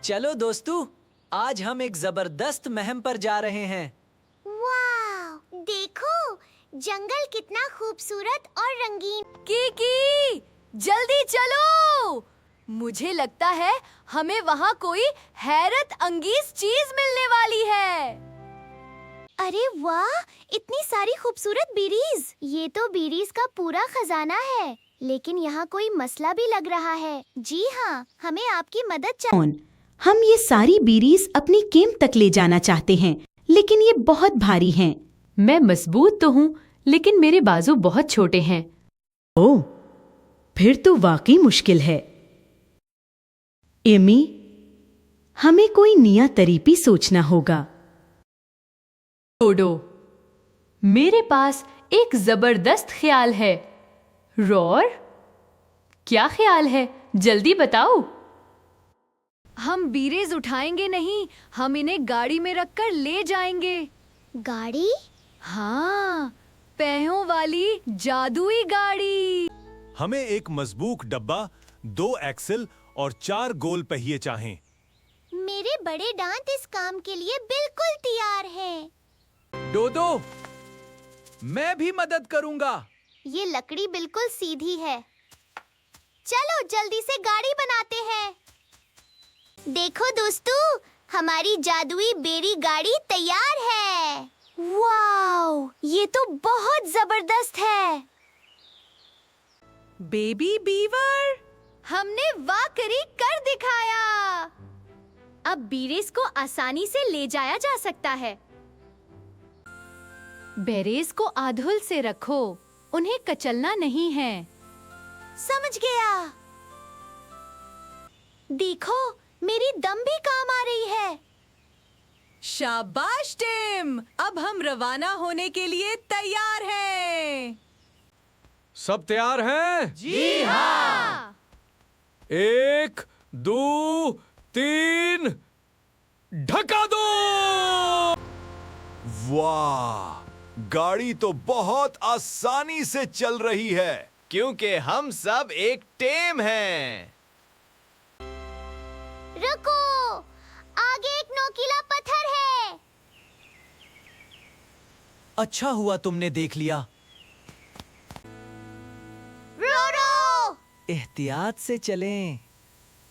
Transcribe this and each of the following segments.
चलो दोस्तों, आज हम एक जबरदस्त मुहिम पर जा रहे हैं। वाह! देखो, जंगल कितना खूबसूरत और रंगीन। कीकी, जल्दी चलो। मुझे लगता है हमें वहाँ कोई हैरत अंगेज चीज मिलने वाली है। अरे वाह! इतनी सारी खूबसूरत बेरीज। ये तो बेरीज का पूरा खजाना है। लेकिन यहाँ कोई मसला भी लग रहा है। जी हाँ, हमें आपकी मदद चाहिए। हम ये सारी बेरीज अपनी कैंप तक ले जाना चाहते हैं, लेकिन ये बहुत भारी हैं। मैं मजबूत तो हूँ, लेकिन मेरे बाजू बहुत छोटे हैं। ओह, फिर तो वाकई मुश्किल है। एमी, हमें कोई नया तरीका सोचना होगा। डोडो, मेरे पास एक जबरदस्त ख्याल है। रोर, क्या ख्याल है? जल्दी बताओ। हम बीरेज उठाएंगे नहीं, हम इन्हें गाड़ी में रखकर ले जाएंगे। गाड़ी? हाँ, पहियों वाली जादुई गाड़ी। हमें एक मजबूत डब्बा, 2 एक्सल और 4 गोल पहिए चाहिए। मेरे बड़े दांत इस काम के लिए बिल्कुल तैयार हैं। डोडो, मैं भी मदद करूंगा। ये लकड़ी बिल्कुल सीधी है। चलो जल्दी से गाड़ी बनाते हैं। देखो दोस्तों, हमारी जादुई बेरी गाड़ी तैयार है। वाओ, ये तो बहुत जबरदस्त है। बेबी बीवर, हमने वाकई कर दिखाया। अब बेरीज को आसानी से ले जाया जा सकता है। बेरीज को आधुल से रखो, उन्हें कचलना नहीं है। समझ गया। देखो, मेरी दम भी काम आ रही है। शाबाश टिम, अब हम रवाना होने के लिए तैयार हैं। सब तैयार हैं? जी हाँ। 1, 2, 3, ढका दो। वाह, गाड़ी तो बहुत आसानी से चल रही है, क्योंकि हम सब एक टीम हैं। रुको, आगे एक नोकीला पत्थर है। अच्छा हुआ तुमने देख लिया। रोरो! एहतियात से चलें।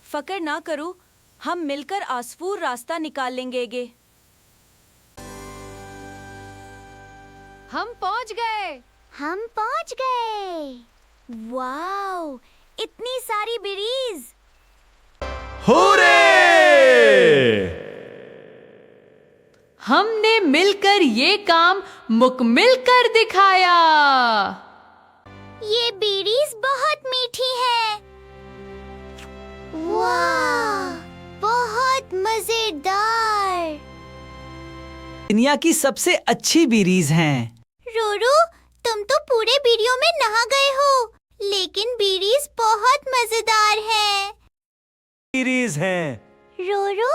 फकर ना करो, हम मिलकर आसफूर रास्ता निकाल लेंगे। हम पहुंच गए। हम पहुंच गए। वाओ, इतनी सारी बेरीज। हुर्रे! हमने मिलकर ये काम मुकम्मल कर दिखाया। ये बेरीज बहुत मीठी है। वाह, बहुत मजेदार। दुनिया की सबसे अच्छी बेरीज हैं। रोरो, तुम तो पूरे बेरियों में नहा गए हो, लेकिन बेरीज बहुत मजेदार है। बेरीज हैं। रोरो,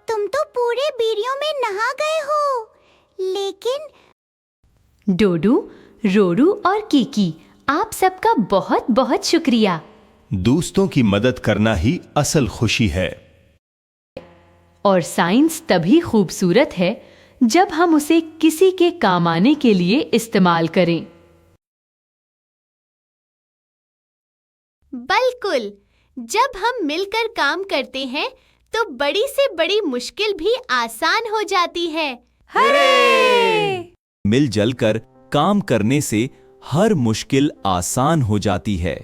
तुम तो पूरे बेरियों में नहा गए हो, लेकिन डोडू, रोरू और कीकी, आप सबका बहुत बहुत शुक्रिया। दोस्तों की मदद करना ही असल खुशी है। और साइंस तभी खूबसूरत है जब हम उसे किसी के काम आने के लिए इस्तेमाल करें। बिल्कुल, जब हम मिलकर काम करते हैं तो बड़ी से बड़ी मुश्किल भी आसान हो जाती है। मिलजुल कर काम करने से हर मुश्किल आसान हो जाती है।